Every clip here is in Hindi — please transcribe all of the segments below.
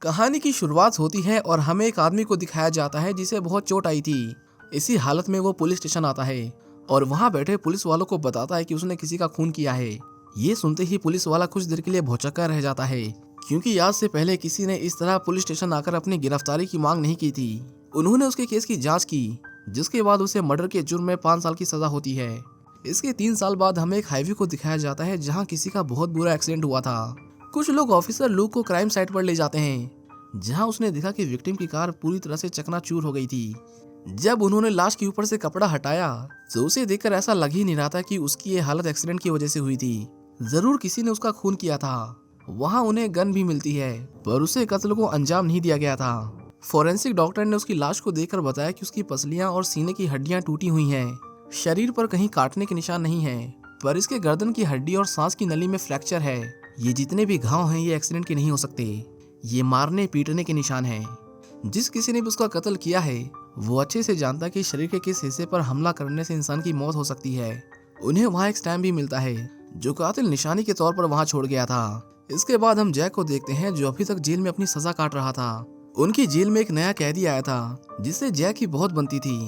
कहानी की शुरुआत होती है और हमें एक आदमी को दिखाया जाता है जिसे बहुत चोट आई थी। इसी हालत में वो पुलिस स्टेशन आता है और वहाँ बैठे पुलिस वालों को बताता है कि उसने किसी का खून किया है। ये सुनते ही पुलिस वाला कुछ देर के लिए भौचक्का रह जाता है, क्योंकि आज से पहले किसी ने इस तरह पुलिस स्टेशन आकर अपनी गिरफ्तारी की मांग नहीं की थी। उन्होंने उसके केस की जाँच की, जिसके बाद उसे मर्डर के जुर्म में 5 साल की सजा होती है। इसके 3 साल बाद हमें एक हाईवे को दिखाया जाता है जहाँ किसी का बहुत बुरा एक्सीडेंट हुआ था। कुछ लोग ऑफिसर लूक को क्राइम साइट पर ले जाते हैं, जहां उसने देखा कि विक्टिम की कार पूरी तरह से चकनाचूर हो गई थी। जब उन्होंने लाश के ऊपर से कपड़ा हटाया तो उसे देखकर ऐसा लग ही नहीं रहा था कि उसकी ये हालत एक्सीडेंट की वजह से हुई थी। जरूर किसी ने उसका खून किया था। वहां उन्हें गन भी मिलती है, पर उसे कत्ल को अंजाम नहीं दिया गया था। फोरेंसिक डॉक्टर ने उसकी लाश को देखकर बताया कि उसकी पसलियां और सीने की हड्डियां टूटी हुई हैं। शरीर पर कहीं काटने के निशान नहीं है, पर इसके गर्दन की हड्डी और सांस की नली में फ्रैक्चर है। ये जितने भी घाव हैं ये एक्सीडेंट के नहीं हो सकते, ये मारने पीटने के निशान हैं। जिस किसी ने भी उसका कत्ल किया है वो अच्छे से जानता है कि शरीर के किस हिस्से पर हमला करने से इंसान की मौत हो सकती है। उन्हें वहाँ एक स्टैम्प भी मिलता है जो कातिल निशानी के तौर पर वहाँ छोड़ गया था। इसके बाद हम जैक को देखते हैं जो अभी तक जेल में अपनी सजा काट रहा था। उनकी जेल में एक नया कैदी आया था जिससे जैक की बहुत बनती थी,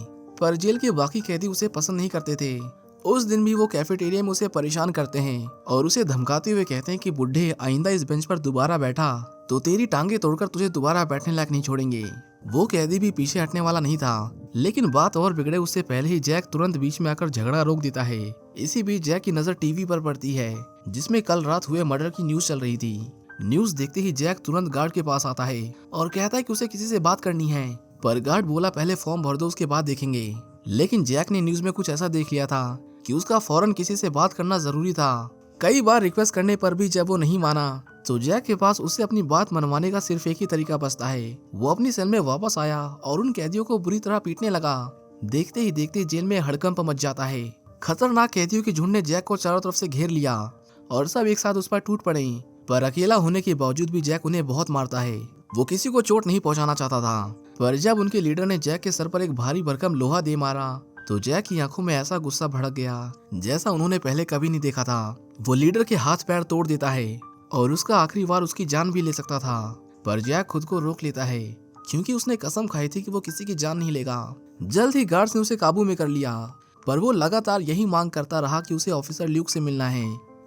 पर जेल के बाकी कैदी उसे पसंद नहीं करते थे। उस दिन भी वो कैफेटेरिया में उसे परेशान करते हैं और उसे धमकाते हुए कहते हैं कि बुढ़े, आइंदा इस बेंच पर दोबारा बैठा तो तेरी टांगे तोड़कर तुझे दोबारा बैठने लायक नहीं छोड़ेंगे। वो कैदी भी पीछे हटने वाला नहीं था, लेकिन बात और बिगड़े उससे पहले ही जैक तुरंत बीच में आकर झगड़ा रोक देता है। इसी बीच जैक की नजर टीवी पर पड़ती है जिसमें कल रात हुए मर्डर की न्यूज चल रही थी। न्यूज देखते ही जैक तुरंत गार्ड के पास आता है और कहता है कि उसे किसी से बात करनी है, पर गार्ड बोला पहले फॉर्म भर दो उसके बाद देखेंगे। लेकिन जैक ने न्यूज में कुछ ऐसा देख लिया था कि उसका फौरन किसी से बात करना जरूरी था। कई बार रिक्वेस्ट करने पर भी जब वो नहीं माना तो जैक के पास उससे अपनी बात मनवाने का सिर्फ एक ही तरीका बचता है। वो अपनी सेल में वापस आया और उन कैदियों को बुरी तरह पीटने लगा। देखते ही देखते जेल में हड़कंप मच जाता है। खतरनाक कैदियों के झुंड ने जैक को चारों तरफ से घेर लिया और सब एक साथ उस पर टूट पड़े, पर अकेला होने के बावजूद भी जैक उन्हें बहुत मारता है। वो किसी को चोट नहीं पहुंचाना चाहता था, पर जब उनके लीडर ने जैक के सर पर एक भारी भरकम लोहा दे मारा तो जैक की आंखों में ऐसा गुस्सा भड़क गया जैसा उन्होंने पहले कभी नहीं देखा था। वो लीडर के हाथ पैर तोड़ देता है और उसका आखिरी वार उसकी जान भी ले सकता था, पर जैक खुद को रोक लेता है क्योंकि उसने कसम खाई थी कि वो किसी की जान नहीं लेगा। जल्द ही गार्ड्स ने उसे काबू में कर लिया, पर वो लगातार यही मांग करता रहा कि उसे ऑफिसर ल्यूक से मिलना है।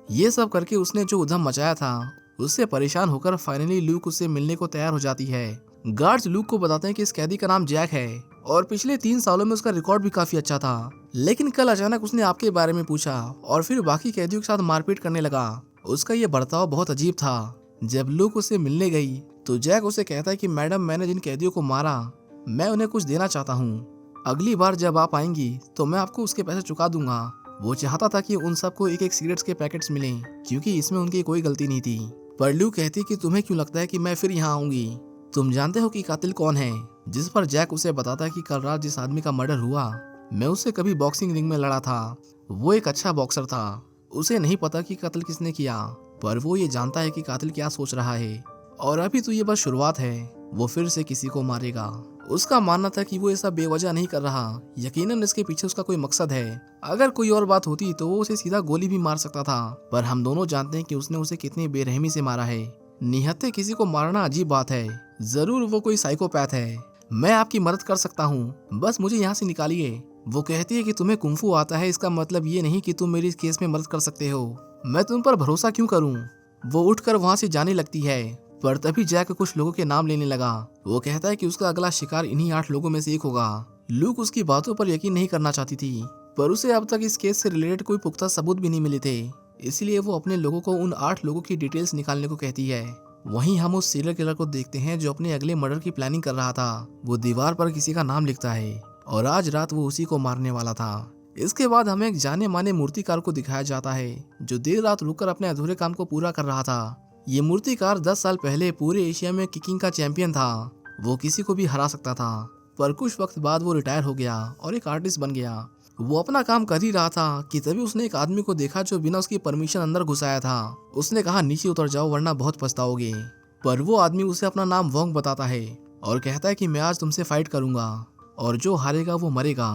ये सब करके उसने जो उधम मचाया था उससे परेशान होकर फाइनली ल्यूक उससे मिलने को तैयार हो जाती है। गार्ड्स ल्यूक को बताते हैं कि इस कैदी का नाम जैक है और पिछले 3 सालों में उसका रिकॉर्ड भी काफी अच्छा था, लेकिन कल अचानक उसने आपके बारे में पूछा और फिर बाकी कैदियों के साथ मारपीट करने लगा। उसका ये बर्ताव बहुत अजीब था। जब ल्यूक उससे मिलने गई तो जैक उसे कहता है कि मैडम, मैंने जिन कैदियों को मारा मैं उन्हें कुछ देना चाहता हूँ। अगली बार जब आप आएंगी तो मैं आपको उसके पैसे चुका दूंगा। वो चाहता था कि उन सबको एक एक सिगरेट्स के पैकेट्स मिलें, क्योंकि इसमें उनकी कोई गलती नहीं थी। पर ल्यूक कहती कि तुम्हें क्यों लगता है कि मैं फिर यहाँ आऊंगी? तुम जानते हो कि कातिल कौन है? जिस पर जैक उसे बताता है कि कल रात जिस आदमी का मर्डर हुआ मैं उससे कभी बॉक्सिंग रिंग में लड़ा था। वो एक अच्छा बॉक्सर था। उसे नहीं पता कि कत्ल किसने किया, पर वो ये जानता है कि कातिल क्या सोच रहा है और अभी तो ये बस शुरुआत है। वो फिर से किसी को मारेगा। उसका मानना था कि वो ऐसा बेवजह नहीं कर रहा, यकीनन इसके पीछे उसका कोई मकसद है। अगर कोई और बात होती तो वो उसे सीधा गोली भी मार सकता था, पर हम दोनों जानते हैं कि उसने उसे कितनी बेरहमी से मारा है। निहत्थे किसी को मारना अजीब बात है। जरूर वो कोई साइकोपैथ है। मैं आपकी मदद कर सकता हूँ, बस मुझे यहाँ से निकालिए। वो कहती है कि तुम्हें कुंफू आता है, इसका मतलब ये नहीं कि तुम मेरी केस में मदद कर सकते हो। मैं तुम पर भरोसा क्यों करूँ? वो उठकर वहाँ से जाने लगती है, पर तभी जैक कुछ लोगों के नाम लेने लगा। वो कहता है कि उसका अगला शिकार इन्हीं 8 लोगों में से एक होगा। लूक उसकी बातों पर यकीन नहीं करना चाहती थी, पर उसे अब तक इस केस से रिलेटेड कोई पुख्ता सबूत भी नहीं मिले थे, इसलिए वो अपने लोगों को उन 8 लोगों की डिटेल्स निकालने को कहती है। वहीं हम उस सीरियल किलर को देखते हैं जो अपने अगले मर्डर की प्लानिंग कर रहा था। वो दीवार पर किसी का नाम लिखता है और आज रात वो उसी को मारने वाला था। इसके बाद हमें एक जाने माने मूर्तिकार को दिखाया जाता है जो देर रात रुककर अपने अधूरे काम को पूरा कर रहा था। ये मूर्तिकार 10 साल पहले पूरे एशिया में किकिंग का चैंपियन था। वो किसी को भी हरा सकता था, पर कुछ वक्त बाद वो रिटायर हो गया और एक आर्टिस्ट बन गया। वो अपना काम कर ही रहा था कि तभी उसने एक आदमी को देखा जो बिना उसकी परमिशन अंदर घुस आया था। उसने कहा नीचे उतर जाओ वरना बहुत पछताओगे, पर वो आदमी उसे अपना नाम वोंग बताता है और कहता है कि मैं आज तुमसे फाइट करूंगा और जो हारेगा वो मरेगा।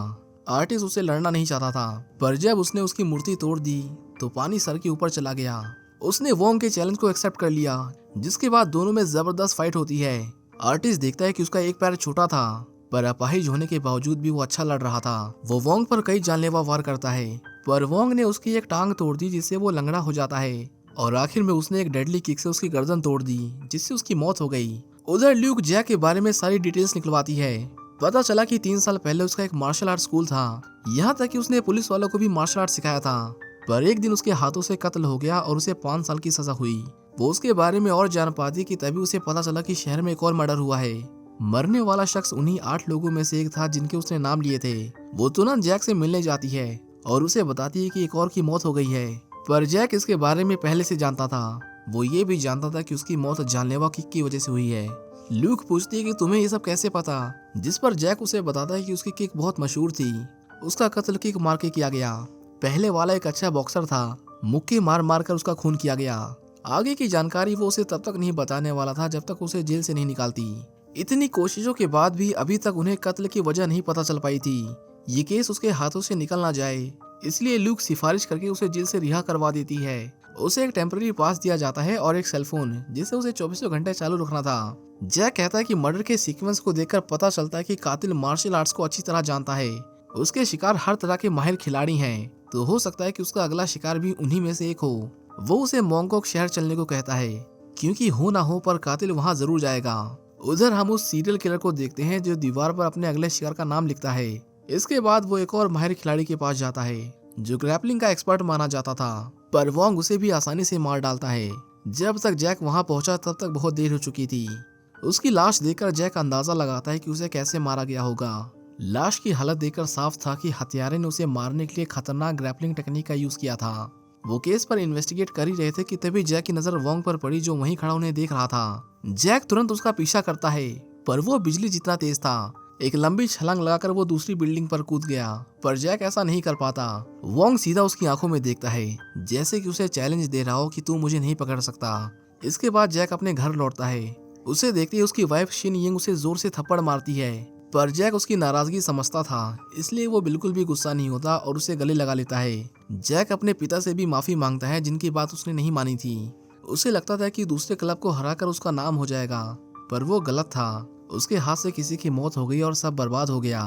आर्टिस्ट उसे लड़ना नहीं चाहता था, पर जब उसने उसकी मूर्ति तोड़ दी तो पानी सर के ऊपर चला गया। उसने वोंग के चैलेंज को एक्सेप्ट कर लिया, जिसके बाद दोनों में जबरदस्त फाइट होती है। आर्टिस्ट देखता है कि उसका एक पैर छोटा था, पर अपाहिज होने के बावजूद भी वो अच्छा लड़ रहा था। वो वोंग पर कई जानलेवा वार करता है, पर वोंग ने उसकी एक टांग तोड़ दी, जिससे वो लंगड़ा हो जाता है और आखिर में उसने एक डेडली किक से उसकी गर्दन तोड़ दी, जिससे उसकी मौत हो गई। उधर ल्यूक जैक के बारे में सारी डिटेल्स निकलवाती है। पता चला कि 3 साल पहले उसका एक मार्शल आर्ट स्कूल था, यहाँ तक कि उसने पुलिस वालों को भी मार्शल आर्ट सिखाया था। पर एक दिन उसके हाथों से कत्ल हो गया और उसे 5 साल की सजा हुई। वो उसके बारे में और जान पाती कि तभी उसे पता चला कि शहर में एक और मर्डर हुआ है। मरने वाला शख्स उन्हीं 8 लोगों में से एक था जिनके उसने नाम लिए थे। वो तुरंत जैक से मिलने जाती है और उसे बताती है कि एक और की मौत हो गई है, पर जैक इसके बारे में पहले से जानता था। वो ये भी जानता था कि उसकी मौत जानलेवा किक की वजह से हुई है। ल्यूक पूछती है कि तुम्हें ये सब कैसे पता, जिस पर जैक उसे बताता है कि उसकी किक बहुत मशहूर थी। उसका कत्ल किक मार के किया गया। पहले वाला एक अच्छा बॉक्सर था, मुक्के मार मार कर उसका खून किया गया। आगे की जानकारी वो उसे तब तक नहीं बताने वाला था जब तक उसे जेल से नहीं निकालती। इतनी कोशिशों के बाद भी अभी तक उन्हें कत्ल की वजह नहीं पता चल पाई थी। ये केस उसके हाथों से निकल ना जाए, इसलिए ल्यूक सिफारिश करके उसे जेल से रिहा करवा देती है। उसे एक टेम्पररी पास दिया जाता है और एक सेलफोन, जिसे उसे 24 घंटे चालू रखना था। जैक कहता है कि मर्डर के सीक्वेंस को देखकर पता चलता है कि कातिल मार्शल आर्ट्स को अच्छी तरह जानता है। उसके शिकार हर तरह के माहिर खिलाड़ी हैं, तो हो सकता है कि उसका अगला शिकार भी उन्हीं में से एक हो। वो उसे मोंगकोक शहर चलने को कहता है, क्योंकि हो ना हो पर कातिल वहां जरूर जाएगा। उधर हम उस सीरियल किलर को देखते हैं जो दीवार पर अपने अगले शिकार का नाम लिखता है। इसके बाद वो एक और माहिर खिलाड़ी के पास जाता है जो ग्रैपलिंग का एक्सपर्ट माना जाता था, पर वोंग उसे भी आसानी से मार डालता है। जब तक जैक वहां पहुंचा तब तक बहुत देर हो चुकी थी। उसकी लाश देखकर जैक अंदाजा लगाता है कि उसे कैसे मारा गया होगा। लाश की हालत देखकर साफ था कि हत्यारे ने उसे मारने के लिए खतरनाक ग्रैपलिंग टेक्निक का यूज किया था। वो केस पर इन्वेस्टिगेट कर ही रहे थे कि तभी जैक की नजर वोंग पर पड़ी, जो वहीं खड़ा उन्हें देख रहा था। जैक तुरंत उसका पीछा करता है, पर वो बिजली जितना तेज था। एक लंबी छलांग लगाकर वो दूसरी बिल्डिंग पर कूद गया, पर जैक ऐसा नहीं कर पाता। वोंग सीधा उसकी आंखों में देखता है, जैसे कि उसे चैलेंज दे रहा हो कि तू मुझे नहीं पकड़ सकता। इसके बाद जैक अपने घर लौटता है। उसे देखते ही उसकी वाइफ शिन यिंग उसे जोर से थप्पड़ मारती है, पर जैक उसकी नाराजगी समझता था, इसलिए वो बिल्कुल भी गुस्सा नहीं होता और उसे गले लगा लेता है। जैक अपने पिता से भी माफी मांगता है, जिनकी बात उसने नहीं मानी थी। उसे लगता था कि दूसरे क्लब को हराकर उसका नाम हो जाएगा, पर वो गलत था। उसके हाथ से किसी की मौत हो गई और सब बर्बाद हो गया।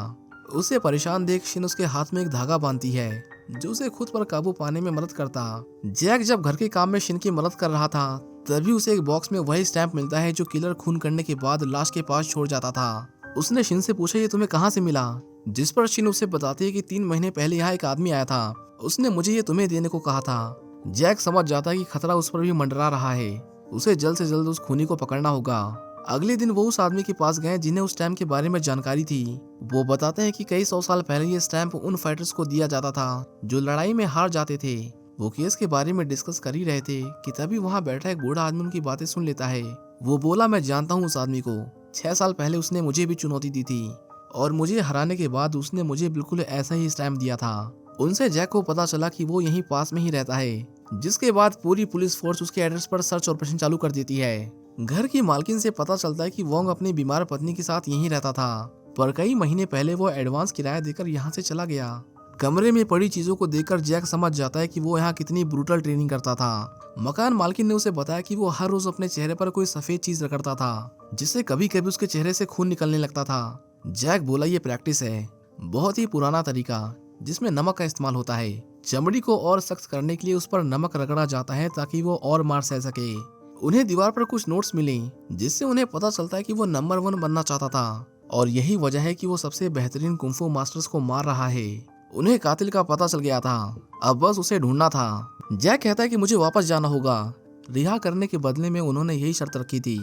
उसे परेशान देख शिन उसके हाथ में एक धागा बांधती है, जो उसे खुद पर काबू पाने में मदद करता। जैक जब घर के काम में शिन की मदद कर रहा था, तभी उसे एक बॉक्स में वही स्टैंप मिलता है जो किलर खून करने के बाद लाश के पास छोड़ जाता था। उसने शिन से पूछा, ये तुम्हें कहाँ से मिला? जिस पर शिन उसे बताती है कि 3 महीने पहले यहाँ एक आदमी आया था, उसने मुझे ये तुम्हें देने को कहा था। जैक समझ जाता है कि खतरा उस पर भी मंडरा रहा है। उसे जल्द से जल्द उस खूनी को पकड़ना होगा। अगले दिन वो उस आदमी के पास गए जिन्हें उस स्टैम्प के बारे में जानकारी थी। वो बताते हैं कि कई 100 साल पहले ये स्टैम्प उन फाइटर्स को दिया जाता था जो लड़ाई में हार जाते थे। वो केस के बारे में डिस्कस कर ही रहे थे कि तभी वहाँ बैठा एक बूढ़ा आदमी उनकी बातें सुन लेता है। वो बोला, मैं जानता हूँ उस आदमी को। 6 साल पहले उसने मुझे भी चुनौती दी थी और मुझे हराने के बाद उसने मुझे बिल्कुल ऐसा ही स्टैम्प दिया था। उनसे जैक को पता चला कि वो यहीं पास में ही रहता है, जिसके बाद पूरी पुलिस फोर्स उसके एड्रेस पर सर्च ऑपरेशन चालू कर देती है। घर की मालकिन से पता चलता है कि वोंग अपनी बीमार पत्नी के साथ यहीं रहता था, पर कई महीने पहले वो एडवांस किराया देकर यहाँ से चला गया। कमरे में पड़ी चीजों को देखकर जैक समझ जाता है कि वो यहाँ कितनी ब्रूटल ट्रेनिंग करता था। मकान मालकिन ने उसे बताया कि वो हर रोज अपने चेहरे पर कोई सफेद चीज रगड़ता था, जिससे कभी कभी उसके चेहरे से खून निकलने लगता था। जैक बोला, ये प्रैक्टिस है, बहुत ही पुराना तरीका जिसमें नमक का इस्तेमाल होता है। चमड़ी को और सख्त करने के लिए उस पर नमक रगड़ा जाता है ताकि वो और मार सह सके। उन्हें दीवार पर कुछ नोट्स मिले, जिससे उन्हें पता चलता है कि वो नंबर 1 बनना चाहता था और यही वजह है कि वो सबसे बेहतरीन कुंफू मास्टर्स को मार रहा है। उन्हें कातिल का पता चल गया था, अब बस उसे ढूंढना था। जैक कहता है कि मुझे वापस जाना होगा। रिहा करने के बदले में उन्होंने यही शर्त रखी थी,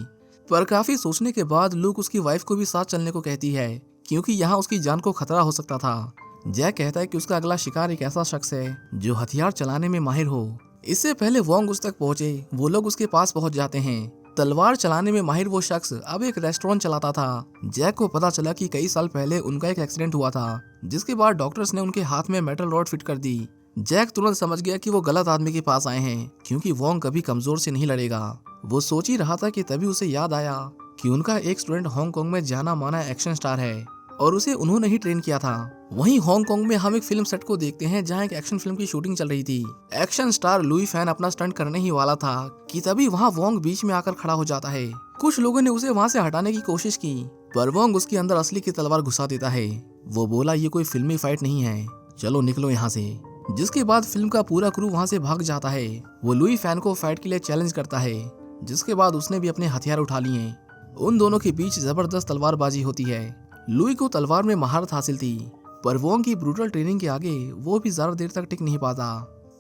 पर काफी सोचने के बाद लूक उसकी वाइफ को भी साथ चलने को कहती है, क्योंकि यहाँ उसकी जान को खतरा हो सकता था। जैक कहता है कि उसका अगला शिकार एक ऐसा शख्स है जो हथियार चलाने में माहिर हो। इससे पहले वोंग उस तक पहुंचे, वो लोग उसके पास पहुंच जाते हैं। तलवार चलाने में माहिर वो शख्स अब एक रेस्टोरेंट चलाता था। जैक को पता चला कि कई साल पहले उनका एक एक्सीडेंट हुआ था, जिसके बाद डॉक्टर्स ने उनके हाथ में मेटल रॉड फिट कर दी। जैक तुरंत समझ गया कि वो गलत आदमी के पास आए हैं, क्योंकि वोंग कभी कमजोर से नहीं लड़ेगा। वो सोच ही रहा था कि तभी उसे याद आया कि उनका एक स्टूडेंट हांगकांग में जाना माना एक्शन स्टार है और उसे उन्होंने ही ट्रेन किया था। वहीं हांगकांग में हम एक फिल्म सेट को देखते हैं जहां एक एक्शन फिल्म की शूटिंग चल रही थी। एक्शन स्टार लुई फैन अपना स्टंट करने ही वाला था कि तभी वहां वोंग बीच में आकर खड़ा हो जाता है। कुछ लोगों ने उसे वहां से हटाने की कोशिश की, पर वोंग उसके अंदर असली की तलवार घुसा देता है। वो बोला, ये कोई फिल्मी फाइट नहीं है, चलो निकलो यहाँ से। जिसके बाद फिल्म का पूरा क्रू वहाँ से भाग जाता है। वो लुई फैन को फाइट के लिए चैलेंज करता है, जिसके बाद उसने भी अपने हथियार उठा लिए। उन दोनों के बीच जबरदस्त तलवारबाजी होती है। लुई को तलवार में महारत हासिल थी, पर वोंग की ब्रूटल ट्रेनिंग के आगे वो भी ज्यादा देर तक टिक नहीं पाता।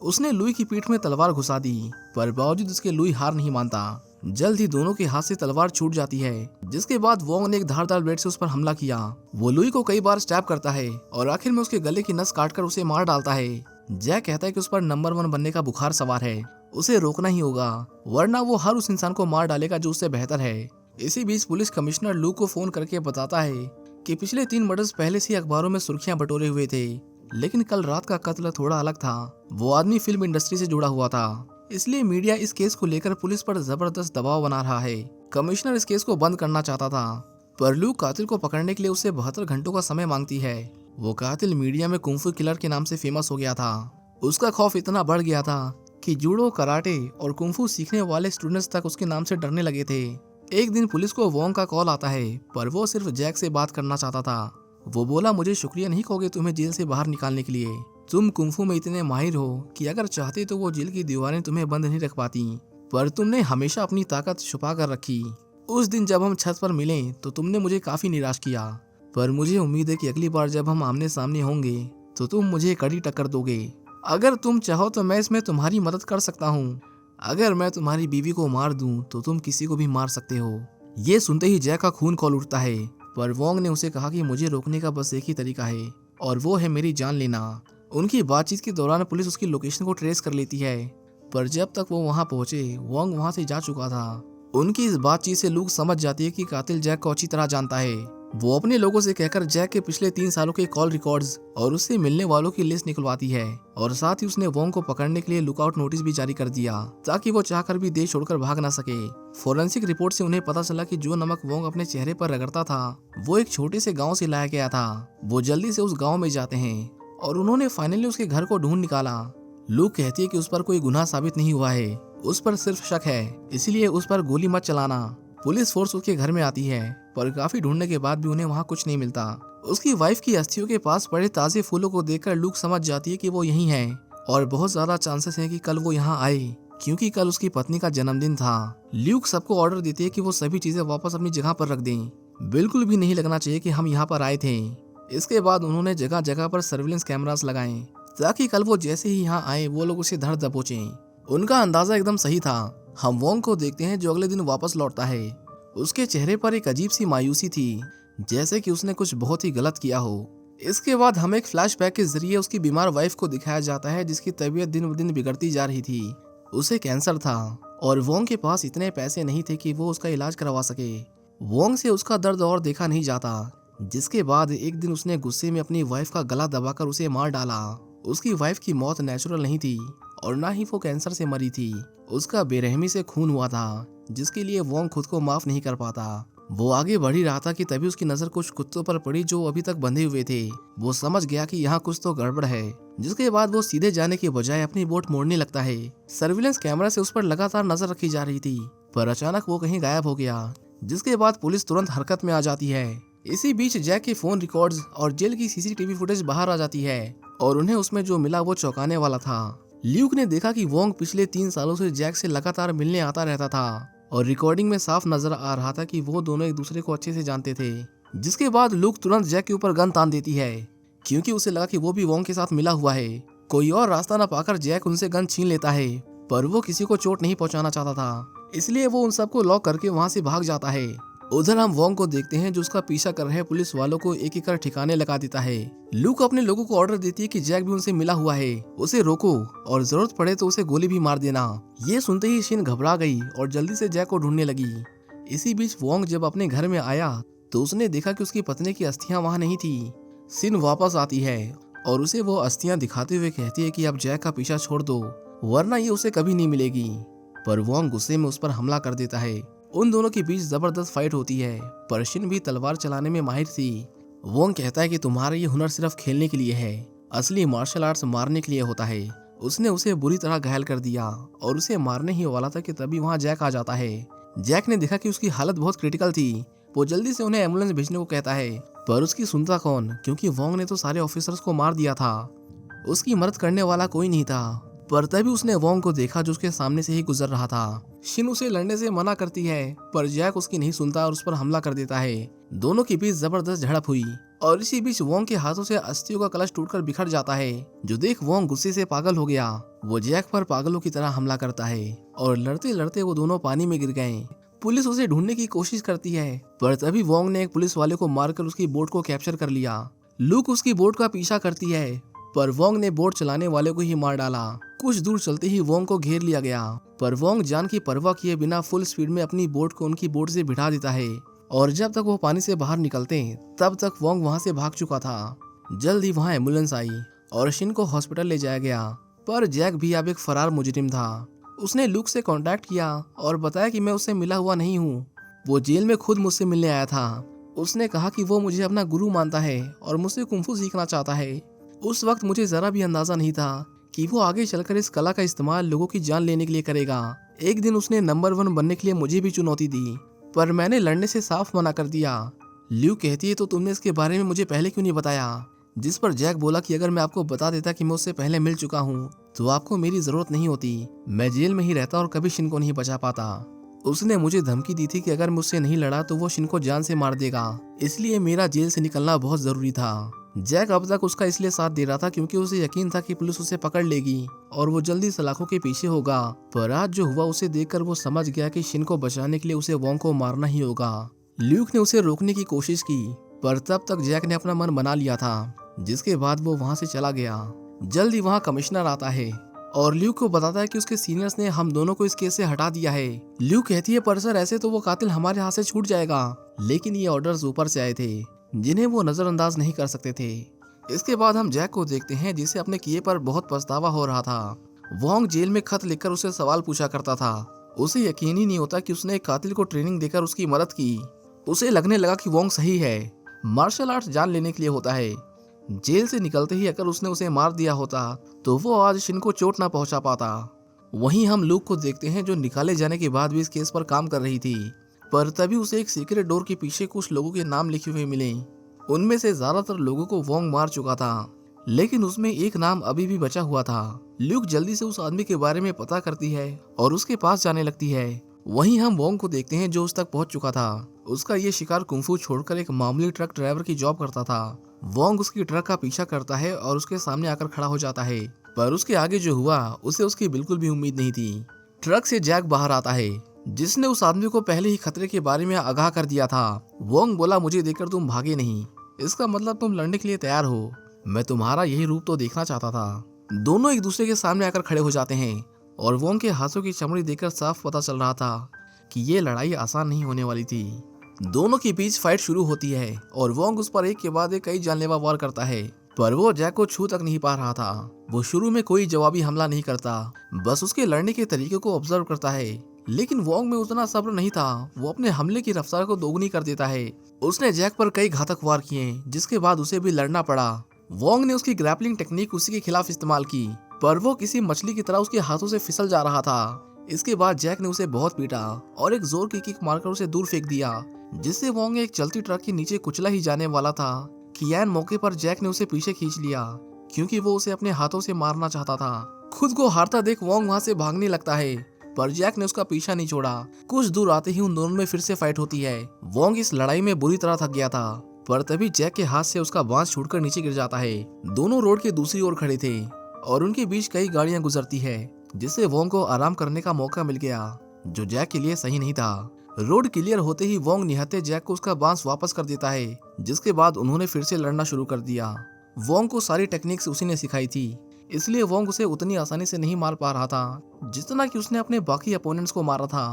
उसने लुई की पीठ में तलवार घुसा दी, पर बावजूद उसके लुई हार नहीं मानता। जल्द ही दोनों के हाथ से तलवार छूट जाती है, जिसके बाद वोंग ने एक धारदार ब्लेड से उस पर हमला किया। वो लुई को कई बार स्टैब करता है और आखिर में उसके गले की नस काटकर उसे मार डालता है। जैक कहता है कि उस पर नंबर 1 बनने का बुखार सवार है, उसे रोकना ही होगा, वरना वो हर उस इंसान को मार डालेगा जो उससे बेहतर है। इसी बीच पुलिस कमिश्नर लू को फोन करके बताता है कि पिछले 3 मर्डर्स पहले से अखबारों में सुर्खियां बटोरे हुए थे, लेकिन कल रात का कत्ल थोड़ा अलग था। वो आदमी फिल्म इंडस्ट्री से जुड़ा हुआ था, इसलिए मीडिया इस केस को लेकर पुलिस पर जबरदस्त दबाव बना रहा है। कमिश्नर इस केस को बंद करना चाहता था, पर लू कातिल को पकड़ने के लिए उससे 72 घंटों का समय मांगती है। वो कातिल मीडिया में कुंफू किलर के नाम से फेमस हो गया था। उसका खौफ इतना बढ़ गया था कि जूडो, कराटे और कुंफू सीखने वाले स्टूडेंट्स तक उसके नाम से डरने लगे थे। एक दिन पुलिस को वोंग का कॉल आता है, पर वो सिर्फ जैक से बात करना चाहता था। वो बोला, मुझे शुक्रिया नहीं कहोगे तुम्हें जेल से बाहर निकालने के लिए। तुम कुंफू में इतने माहिर हो कि अगर चाहते तो वो जेल की दीवारें तुम्हें बंद नहीं रख पाती, पर तुमने हमेशा अपनी ताकत छुपा कर रखी। उस दिन जब हम छत पर मिले तो तुमने मुझे काफी निराश किया, पर मुझे उम्मीद है कि अगली बार जब हम आमने सामने होंगे तो तुम मुझे कड़ी टक्कर दोगे। अगर तुम चाहो तो मैं इसमें तुम्हारी मदद कर सकता हूँ। अगर मैं तुम्हारी बीवी को मार दूं तो तुम किसी को भी मार सकते हो। ये सुनते ही जैक का खून खौल उठता है, पर वोंग ने उसे कहा कि मुझे रोकने का बस एक ही तरीका है, और वो है मेरी जान लेना। उनकी बातचीत के दौरान पुलिस उसकी लोकेशन को ट्रेस कर लेती है, पर जब तक वो वहाँ पहुंचे वोंग वहाँ से जा चुका था। उनकी इस बातचीत से लूक समझ जाती है कि कातिल जैक को अच्छी तरह जानता है। वो अपने लोगों से कहकर जैक के पिछले 3 सालों के कॉल रिकॉर्ड्स और उससे मिलने वालों की लिस्ट निकलवाती है, और साथ ही उसने वोंग को पकड़ने के लिए लुकआउट नोटिस भी जारी कर दिया, ताकि वो चाहकर भी देश छोड़कर भाग ना सके। फोरेंसिक रिपोर्ट से उन्हें पता चला कि जो नमक वोंग अपने चेहरे पर रगड़ता था वो एक छोटे से गाँव से लाया गया था। वो जल्दी से उस गाँव में जाते हैं और उन्होंने फाइनली उसके घर को ढूंढ निकाला। लूक कहती है कि उस पर कोई गुनाह साबित नहीं हुआ है, उस पर सिर्फ शक है, इसलिए उस पर गोली मत चलाना। पुलिस फोर्स उसके घर में आती है, पर काफी ढूंढने के बाद भी उन्हें वहाँ कुछ नहीं मिलता। उसकी वाइफ की अस्थियों के पास पड़े ताजे फूलों को देखकर लूक समझ जाती है कि वो यही है, और बहुत ज्यादा चांसेस हैं कि कल वो यहाँ आए, क्योंकि कल उसकी पत्नी का जन्मदिन था। ल्यूक सबको ऑर्डर देती है कि वो सभी चीजें वापस अपनी जगह पर रख दें, बिल्कुल भी नहीं लगना चाहिए कि हम यहाँ पर आए थे। इसके बाद उन्होंने जगह जगह पर सर्विलेंस कैमरास लगाए, ताकि कल वो जैसे ही यहाँ आए वो लोग उसे धर दबोचे। उनका अंदाजा एकदम सही था। हम वोंग को देखते हैं जो अगले दिन वापस लौटता है। उसके चेहरे पर एक अजीब सी मायूसी थी, जैसे कि उसने कुछ बहुत ही गलत किया हो। इसके बाद हमें एक फ्लैशबैक के जरिए उसकी बीमार वाइफ को दिखाया जाता है, जिसकी तबीयत दिन ब दिन बिगड़ती जा रही थी। उसे कैंसर था और वोंग के पास इतने पैसे नहीं थे कि वो उसका इलाज करवा सके। वोंग से उसका दर्द और देखा नहीं जाता, जिसके बाद एक दिन उसने गुस्से में अपनी वाइफ का गला दबाकर उसे मार डाला। उसकी वाइफ की मौत नेचुरल नहीं थी और ना ही वो कैंसर से मरी थी, उसका बेरहमी से खून हुआ था, जिसके लिए वोंग खुद को माफ नहीं कर पाता। वो आगे बढ़ ही रहा था कि तभी उसकी नजर कुछ कुत्तों पर पड़ी जो अभी तक बंधे हुए थे। वो समझ गया कि यहाँ कुछ तो गड़बड़ है, जिसके बाद वो सीधे जाने के बजाय अपनी बोट मोड़ने लगता है। सर्विलेंस कैमरा से उस पर लगातार नजर रखी जा रही थी, पर अचानक वो कहीं गायब हो गया, जिसके बाद पुलिस तुरंत हरकत में आ जाती है। इसी बीच जैक के फोन रिकॉर्ड्स और जेल की सीसीटीवी फुटेज बाहर आ जाती है, और उन्हें उसमें जो मिला वो चौंकाने वाला था। ल्यूक ने देखा कि वोंग पिछले 3 सालों से जैक से लगातार मिलने आता रहता था, और रिकॉर्डिंग में साफ नजर आ रहा था कि वो दोनों एक दूसरे को अच्छे से जानते थे। जिसके बाद लूक तुरंत जैक के ऊपर गन तान देती है, क्योंकि उसे लगा कि वो भी वोंग के साथ मिला हुआ है। कोई और रास्ता न पाकर जैक उनसे गन छीन लेता है, पर वो किसी को चोट नहीं पहुंचाना चाहता था, इसलिए वो उन सबको लॉक करके वहां से भाग जाता है। उधर हम वोंग को देखते हैं जो उसका पीछा कर रहे पुलिस वालों को एक एक कर ठिकाने लगा देता है। लूक अपने लोगों को ऑर्डर देती है कि जैक भी उनसे मिला हुआ है, उसे रोको और जरूरत पड़े तो उसे गोली भी मार देना। ये सुनते ही शिन घबरा गई और जल्दी से जैक को ढूंढने लगी। इसी बीच वोंग जब अपने घर में आया तो उसने देखा कि उसकी पत्नी की अस्थियां वहाँ नहीं थी। शिन वापस आती है और उसे वो अस्थियां दिखाते हुए कहती है कि अब जैक का पीछा छोड़ दो, वरना ये उसे कभी नहीं मिलेगी। पर वोंग गुस्से में उस पर हमला कर देता है। उन दोनों के बीच जबरदस्त फाइट होती है, पर शिन भी तलवार चलाने में माहिर थी। वोंग कहता है कि तुम्हारा ये हुनर सिर्फ खेलने के लिए है, असली मार्शल आर्ट्स मारने के लिए होता है। उसने उसे बुरी तरह घायल कर दिया और उसे मारने ही वाला था कि तभी वहाँ जैक आ जाता है। जैक ने देखा कि उसकी हालत बहुत क्रिटिकल थी। वो जल्दी से उन्हें एम्बुलेंस भेजने को कहता है, पर उसकी सुनता कौन, क्योंकि वोंग ने तो सारे ऑफिसर्स को मार दिया था। उसकी मदद करने वाला कोई नहीं था। पर तभी उसने वोंग को देखा जो उसके सामने से ही गुजर रहा था। शिन उसे लड़ने से मना करती है, पर जैक उसकी नहीं सुनता और उस पर हमला कर देता है। दोनों के बीच जबरदस्त झड़प हुई और इसी बीच वोंग के हाथों से अस्थियों का कलश टूटकर बिखर जाता है, जो देख वोंग गुस्से से पागल हो गया। वो जैक पर पागलों की तरह हमला करता है और लड़ते लड़ते वो दोनों पानी में गिर गए। पुलिस उसे ढूंढने की कोशिश करती है, पर तभी वोंग ने एक पुलिस वाले को मारकर उसकी बोट को कैप्चर कर लिया। लूक उसकी बोट का पीछा करती है, पर वोंग ने बोट चलाने वाले को ही मार डाला। कुछ दूर चलते ही वोंग को घेर लिया गया, पर वोंग जान की परवाह किए बिना फुल स्पीड में अपनी बोट को उनकी बोट से भिड़ा देता है और जब तक वो पानी से बाहर निकलते तब तक वोंग वहां से भाग चुका था। जल्द ही वहां एम्बुलेंस आई और शिन को हॉस्पिटल ले जाया गया, पर जैक भी अब एक फरार मुजरिम था। उसने लूक से कांटेक्ट किया और बताया कि मैं उससे मिला हुआ नहीं हूँ। वो जेल में खुद मुझसे मिलने आया था। उसने कहा कि वो मुझे अपना गुरु मानता है और मुझसे कुंफू सीखना चाहता है। उस वक्त मुझे जरा भी अंदाजा नहीं था कि वो आगे चलकर इस कला का इस्तेमाल लोगों की जान लेने के लिए करेगा। एक दिन उसने नंबर 1 बनने के लिए मुझे भी चुनौती दी, पर मैंने लड़ने से साफ मना कर दिया। ल्यू कहती है, तो तुमने इसके बारे में मुझे पहले क्यों नहीं बताया? जिस पर जैक बोला कि अगर मैं आपको बता देता कि मैं उससे पहले मिल चुका हूँ तो आपको मेरी जरूरत नहीं होती। मैं जेल में ही रहता और कभी शिन को नहीं बचा पाता। उसने मुझे धमकी दी थी कि अगर मुझसे नहीं लड़ा तो वो शिन को जान से मार देगा, इसलिए मेरा जेल से निकलना बहुत जरूरी था। जैक अब तक उसका इसलिए साथ दे रहा था क्योंकि उसे यकीन था कि पुलिस उसे पकड़ लेगी और वो जल्दी सलाखों के पीछे होगा। पर आज जो हुआ उसे देखकर वो समझ गया कि शिन को बचाने के लिए उसे वोंग को मारना ही होगा। ल्यूक ने उसे रोकने की कोशिश की, पर तब तक जैक ने अपना मन बना लिया था, जिसके बाद वो वहाँ से चला गया। जल्द ही वहाँ कमिश्नर आता है और ल्यूक को बताता है कि उसके सीनियर्स ने हम दोनों को इस केस से हटा दिया है। ल्यूक कहती है, पर सर ऐसे तो वो कातिल हमारे हाथ से छूट जाएगा, लेकिन ये ऑर्डर्स ऊपर से आए थे जिन्हें वो नजरअंदाज नहीं कर सकते थे। इसके बाद हम जैक को देखते हैं जिसे अपने किए पर बहुत पछतावा हो रहा था। वोंग जेल में खत लिखकर उसे सवाल पूछा करता था। उसे यकीन ही नहीं होता कि उसने एक कातिल को ट्रेनिंग देकर उसकी मदद की। उसे लगने लगा कि वोंग सही है, मार्शल आर्ट्स जान लेने के लिए होता है। जेल से निकलते ही अगर उसने उसे मार दिया होता तो वो आज शिन को चोट ना पहुंचा पाता। वहीं हम लूक को देखते हैं जो निकाले जाने के बाद भी इस केस पर काम कर रही थी, पर तभी उसे एक सीक्रेट डोर के पीछे कुछ लोगों के नाम लिखे हुए मिले। उनमें से ज्यादातर लोगों को वोंग मार चुका था, लेकिन उसमें एक नाम अभी भी बचा हुआ था। ल्यूक जल्दी से उस आदमी के बारे में पता करती है और उसके पास जाने लगती है। वहीं हम वोंग को देखते हैं जो उस तक पहुंच चुका था। उसका ये शिकार कुंफू छोड़कर एक मामूली ट्रक ड्राइवर की जॉब करता था। वोंग उसकी ट्रक का पीछा करता है और उसके सामने आकर खड़ा हो जाता है, पर उसके आगे जो हुआ उसे उसकी बिल्कुल भी उम्मीद नहीं थी। ट्रक से जैक बाहर आता है, जिसने उस आदमी को पहले ही खतरे के बारे में आगाह कर दिया था। वोंग बोला, मुझे देखकर तुम भागे नहीं, इसका मतलब तुम लड़ने के लिए तैयार हो। मैं तुम्हारा यही रूप तो देखना चाहता था। दोनों एक दूसरे के सामने आकर खड़े हो जाते हैं और वोंग के हाथों की चमड़ी देखकर साफ पता चल रहा था कि ये लड़ाई आसान नहीं होने वाली थी। दोनों के बीच फाइट शुरू होती है और वोंग उस पर एक के बाद एक कई जानलेवा वार करता है, पर वो जैक को छू तक नहीं पा रहा था। वो शुरू में कोई जवाबी हमला नहीं करता, बस उसके लड़ने के तरीके को ऑब्जर्व करता है। लेकिन वोंग में उतना सब्र नहीं था, वो अपने हमले की रफ्तार को दोगुनी कर देता है। उसने जैक पर कई घातक वार किए, जिसके बाद उसे भी लड़ना पड़ा। वोंग ने उसकी ग्रैपलिंग टेक्निक उसी के खिलाफ इस्तेमाल की, पर वो किसी मछली की तरह उसके हाथों से फिसल जा रहा था। इसके बाद जैक ने उसे बहुत पीटा और एक जोर की किक मारकर उसे दूर फेंक दिया, जिससे वोंग एक चलती ट्रक के नीचे कुचला ही जाने वाला था कि ऐन मौके पर जैक ने उसे पीछे खींच लिया, क्योंकि वो उसे अपने हाथों से मारना चाहता था। खुद को हारता देख वोंग वहां से भागने लगता है, पर जैक ने उसका पीछा नहीं छोड़ा। कुछ दूर आते ही उन दोनों में फिर से फाइट होती है। वोंग इस लड़ाई में बुरी तरह थक गया था, पर तभी जैक के हाथ से उसका बांस छूटकर नीचे गिर जाता है। दोनों रोड के दूसरी ओर खड़े थे और उनके बीच कई गाड़ियां गुजरती है, जिससे वोंग को आराम करने का मौका मिल गया, जो जैक के लिए सही नहीं था। रोड क्लियर होते ही वोंग निहत्थे जैक को उसका बांस वापस कर देता है, जिसके बाद उन्होंने फिर से लड़ना शुरू कर दिया। वोंग को सारी टेक्निक्स उसी ने सिखाई थी, इसलिए वोंग उसे उतनी आसानी से नहीं मार पा रहा था जितना कि उसने अपने बाकी अपोनेंट्स को मारा था।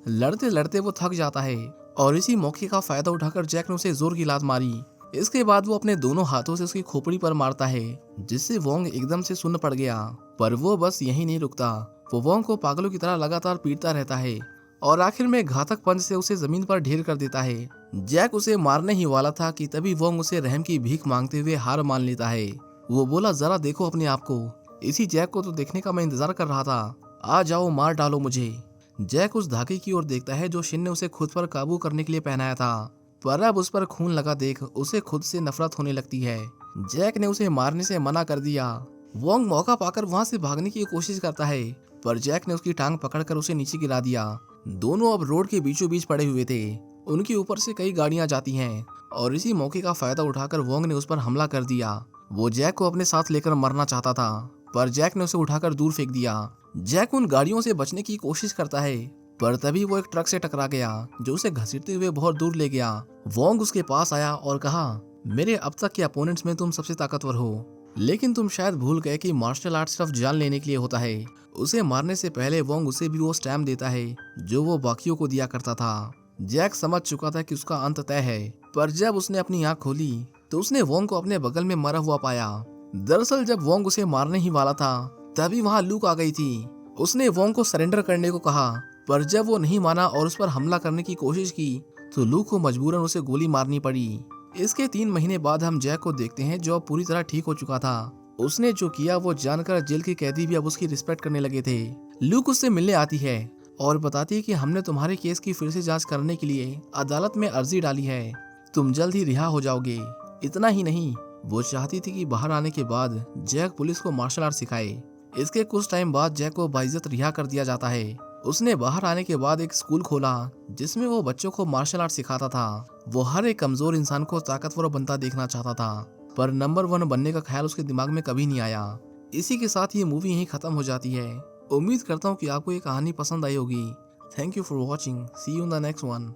लड़ते लड़ते वो थक जाता है और इसी मौके का फायदा उठाकर जैक ने उसे जोर की लात मारी। इसके बाद वो अपने दोनों हाथों से उसकी खोपड़ी पर मारता है, जिससे वोंग एकदम से सुन्न पड़ गया। पर वो बस यही नहीं रुकता, वो वोंग को पागलों की तरह लगातार पीटता रहता है और आखिर में घातक पंच से उसे जमीन पर ढेर कर देता है। जैक उसे मारने ही वाला था कि तभी वोंग उसे रहम की भीख मांगते हुए हार मान लेता है। वो बोला, जरा देखो अपने आप को, इसी जैक को तो देखने का मैं इंतजार कर रहा था, आ जाओ मार डालो मुझे। जैक उस धागे की ओर देखता है जो शिन ने उसे खुद पर काबू करने के लिए पहनाया था, पर अब उस पर खून लगा देख उसे खुद से नफरत होने लगती है। जैक ने उसे मारने से मना कर दिया। वोंग मौका पाकर वहां से भागने की कोशिश करता है, पर जैक ने उसकी टांग पकड़कर उसे नीचे गिरा दिया। दोनों अब रोड के बीचों बीच पड़े हुए थे। उनके ऊपर से कई गाड़ियां जाती हैं और इसी मौके का फायदा उठाकर वोंग ने उस पर हमला कर दिया। वो जैक को अपने साथ लेकर मरना चाहता था, पर जैक ने उसे उठाकर दूर फेंक दिया। जैक उन गाड़ियों से बचने की कोशिश करता है, पर तभी वो एक ट्रक से टकरा गया जो उसे घसीटते हुए बहुत दूर ले गया। वोंग उसके पास आया और कहा, मेरे अब तक के अपोनेंट्स में तुम सबसे ताकतवर हो, लेकिन तुम शायद भूल गए कि मार्शल आर्ट सिर्फ जान लेने के लिए होता है। उसे मारने से पहले वोंग उसे भी वो स्टैम्प देता है जो वो बाकियों को दिया करता था। जैक समझ चुका था कि उसका अंत तय है, पर जब उसने अपनी आंख खोली तो उसने वोंग को अपने बगल में मरा हुआ पाया। दरअसल जब वोंग उसे मारने ही वाला था तभी वहाँ लूक आ गई थी। उसने वोंग को सरेंडर करने को कहा, पर जब वो नहीं माना और उस पर हमला करने की कोशिश की तो लूक को मजबूरन उसे गोली मारनी पड़ी। इसके 3 महीने बाद हम जैक को देखते हैं जो अब पूरी तरह ठीक हो चुका था। उसने जो किया वो जानकर जेल के कैदी भी अब उसकी रिस्पेक्ट करने लगे थे। लूक उससे मिलने आती है और बताती है कि हमने तुम्हारे केस की फिर से जांच करने के लिए अदालत में अर्जी डाली है, तुम जल्द ही रिहा हो जाओगे। इतना ही नहीं, वो चाहती थी कि बाहर आने के बाद जैक पुलिस को मार्शल आर्ट सिखाए। इसके कुछ टाइम बाद जैक को बाइज्जत रिहा कर दिया जाता है। उसने बाहर आने के बाद एक स्कूल खोला जिसमें वो बच्चों को मार्शल आर्ट सिखाता था। वो हर एक कमजोर इंसान को ताकतवर बनता देखना चाहता था, पर नंबर 1 बनने का ख्याल उसके दिमाग में कभी नहीं आया। इसी के साथ ये मूवी यहीं खत्म हो जाती है। उम्मीद करता हूँ कि आपको ये कहानी पसंद आई होगी। Thank you for watching, see you in the next one.